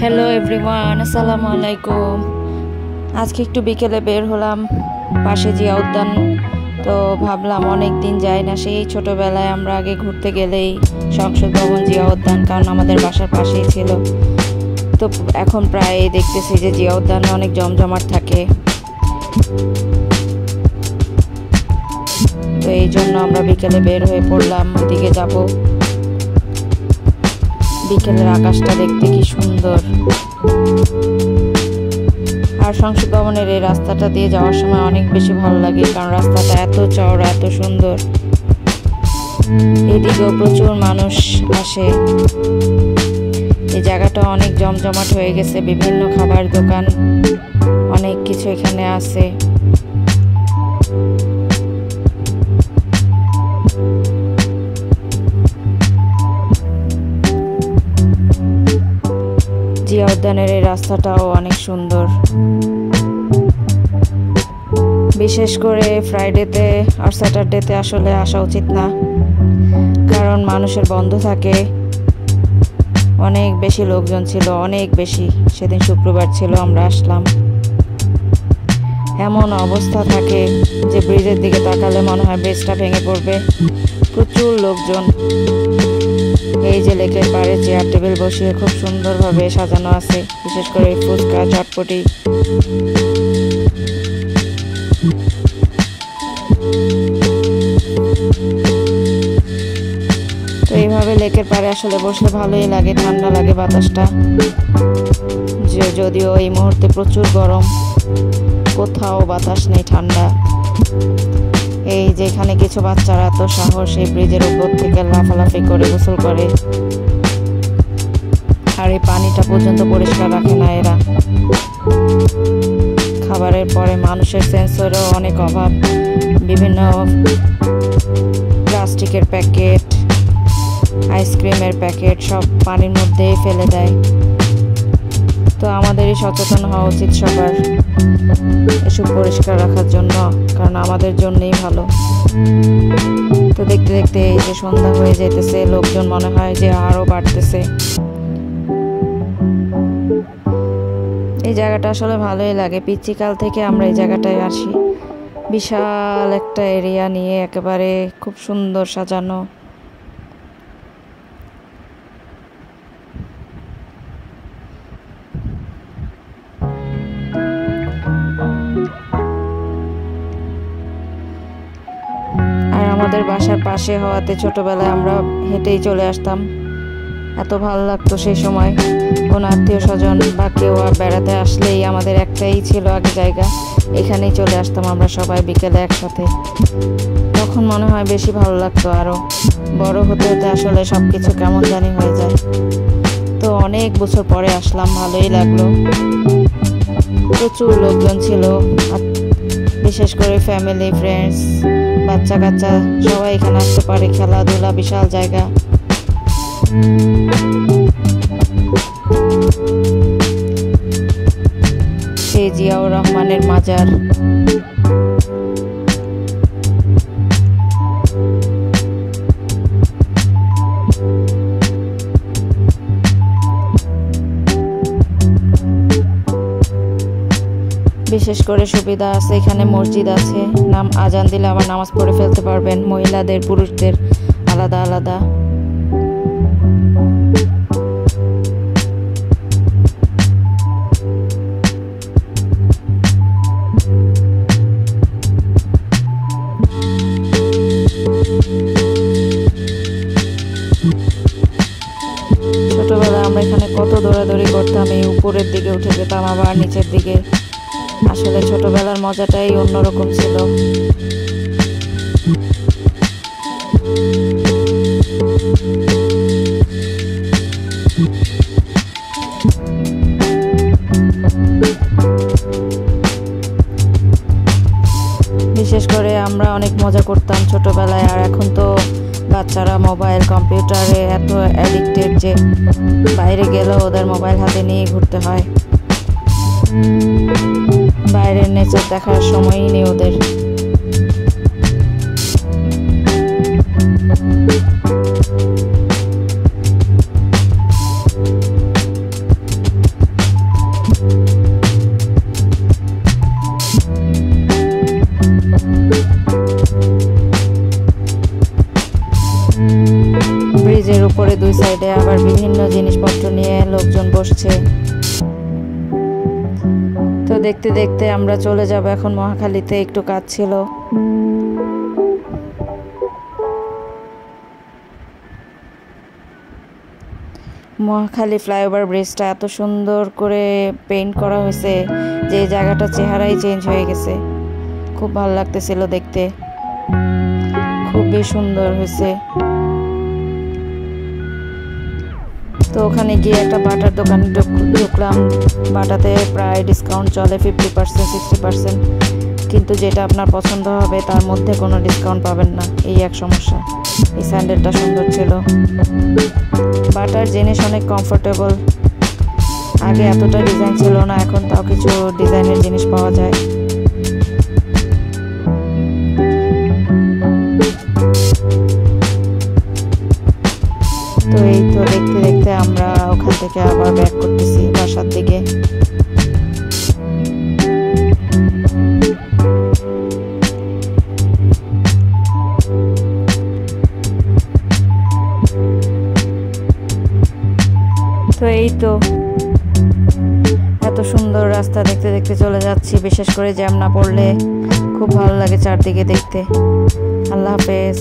Hello everyone, আসসালামু আলাইকুম। আজকে একটু বিকেলে বের হলাম পাশে জিয়া উদ্যান। তো ভাবলাম অনেক দিন যাই না, সেই ছোটবেলায় আমরা আগে ঘুরতে গেলেই সংসদ ভবন জিয়া উদ্যান, কারণ আমাদের বাসার পাশেই ছিল। তো এখন প্রায় দেখতেছি যে জিয়া উদ্যানে অনেক জমজমাট থাকে। তো এই জন্য আমরা বিকেলে বের হয়ে পড়লাম, ওইদিকে যাব। বিকেলের আকাশটা দেখতে কি সুন্দর। আর সংসদ ভবনের এই রাস্তাটা দিয়ে যাওয়ার সময় অনেক বেশি ভালো লাগে, কারণ রাস্তাটা এত চওড়া, এত সুন্দর। এদিকেও প্রচুর মানুষ আসে। এই জায়গাটা অনেক জমজমাট হয়ে গেছে, বিভিন্ন খাবার দোকান, অনেক কিছু এখানে আছে। জিয়া উদ্যানের এই রাস্তাটাও অনেক সুন্দর। বিশেষ করে ফ্রাইডেতে আর স্যাটারডেতে আসলে আসা উচিত না, কারণ মানুষের বন্ধ থাকে। অনেক বেশি লোকজন ছিল, অনেক বেশি। সেদিন শুক্রবার ছিল, আমরা আসলাম। এমন অবস্থা থাকে যে ব্রিজের দিকে তাকালে মনে হয় ব্রিজটা ভেঙে পড়বে। প্রচুর লোকজন। এই যে লেকের পাড়ে চেয়ার টেবিল বসিয়ে খুব সুন্দরভাবে সাজানো আছে, বিশেষ করে ফুচকা, চটপটি। তো এইভাবে লেকের পাড়ে আসলে বসলে ভালোই লাগে, ঠান্ডা লাগে বাতাসটা। যদিও এই মুহূর্তে প্রচুর গরম, কোথাও বাতাস নেই, ঠান্ডা। এই যেখানে কিছু বাচ্চারা এত সাহস এই ব্রিজের উপর থেকে লাফালাফি করে গোসল করে, আর এই পানিটা পর্যন্ত পরিষ্কার রাখে না এরা। খাবারের পরে মানুষের সেন্সরও অনেক অভাব। বিভিন্ন প্লাস্টিকের প্যাকেট, আইসক্রিমের প্যাকেট সব পানির মধ্যেই ফেলে দেয়। তো আমাদেরই সচেতন হওয়া উচিত সবার, এসব পরিষ্কার রাখার জন্য, কারণ আমাদের জন্যই ভালো। তো দেখতে দেখতে এই যে সন্ধ্যা হয়ে যাইতেছে, লোকজন মনে হয় যে আরো বাড়তেছে। এই জায়গাটা আসলে ভালোই লাগে। পিচ্চিকাল থেকে আমরা এই জায়গাটায় আসি। বিশাল একটা এরিয়া নিয়ে একেবারে খুব সুন্দর সাজানো। আমাদের বাসার পাশে হওয়াতে ছোটবেলায় আমরা হেঁটেই চলে আসতাম। এত ভালো লাগতো সেই সময়। কোনো আত্মীয় স্বজন বা কেউ বেড়াতে আসলেই আমাদের একটাই ছিল আগে জায়গা, এখানেই চলে আসতাম আমরা সবাই বিকেলে একসাথে। তখন মনে হয় বেশি ভালো লাগতো। আরো বড় হতে হতে আসলে সবকিছু কেমন জানি হয়ে যায়। তো অনেক বছর পরে আসলাম, ভালোই লাগলো। প্রচুর লোকজন ছিল, বিশেষ করে ফ্যামিলি, ফ্রেন্ডস, বাচ্চা কাচ্চা সবাই এখানে আসতে পারে। খেলাধুলা, বিশাল জায়গা। সেই জিয়াউর রহমানের মাজার। বিশেষ করে সুবিধা আছে, এখানে মসজিদ আছে। আজান দিলে আবার নামাজ পড়ে ফেলতে পারবেন, মহিলাদের পুরুষদের আলাদা আলাদা। ছোটবেলায় আমরা এখানে কত দৌড়াদৌড়ি করতাম, এই উপরের দিকে উঠে যেতাম, আবার নিচের দিকে। আসলে ছোটবেলার মজাটাই অন্যরকম ছিল। বিশেষ করে আমরা অনেক মজা করতাম ছোটবেলায়। আর এখন তো বাচ্চারা মোবাইল, কম্পিউটারে এত অ্যাডিক্টেড যে বাইরে গেলেও ওদের মোবাইল হাতে নিয়ে ঘুরতে হয়। বাইরের নেচার দেখার সময়ই নেই ওদের। জিনিসপত্র নিয়ে লোকজন বসছে। তো দেখতে দেখতে আমরা চলে যাব এখন মহাখালীতে, একটু কাজ ছিল। মহাখালী ফ্লাইওভার ব্রিজটা এত সুন্দর করে পেইন্ট করা হয়েছে যে জায়গাটার চেহারাই চেঞ্জ হয়ে গেছে। খুব ভালো লাগতেছিল দেখতে, খুবই সুন্দর হয়েছে। তো ওখানে গিয়ে একটা বাটার দোকানে ঢুকলাম। বাটাতে প্রায় ডিসকাউন্ট চলে 50%, 60%, কিন্তু যেটা আপনার পছন্দ হবে তার মধ্যে কোনো ডিসকাউন্ট পাবেন না, এই এক সমস্যা। এই স্যান্ডেলটা সুন্দর ছিল। বাটার জিনিস অনেক কমফোর্টেবল। আগে এতটা ডিজাইন ছিল না, এখন তাও কিছু ডিজাইনের জিনিস পাওয়া যায়। তো এই তো দেখতে দেখতে আমরা ওখান থেকে আবার ব্যাক করতেছি বাসার দিকে। তো এই তো এত সুন্দর রাস্তা দেখতে দেখতে চলে যাচ্ছি। বিশেষ করে জ্যাম না পড়লে খুব ভালো লাগে চারদিকে দেখতে। আল্লাহ হাফেজ।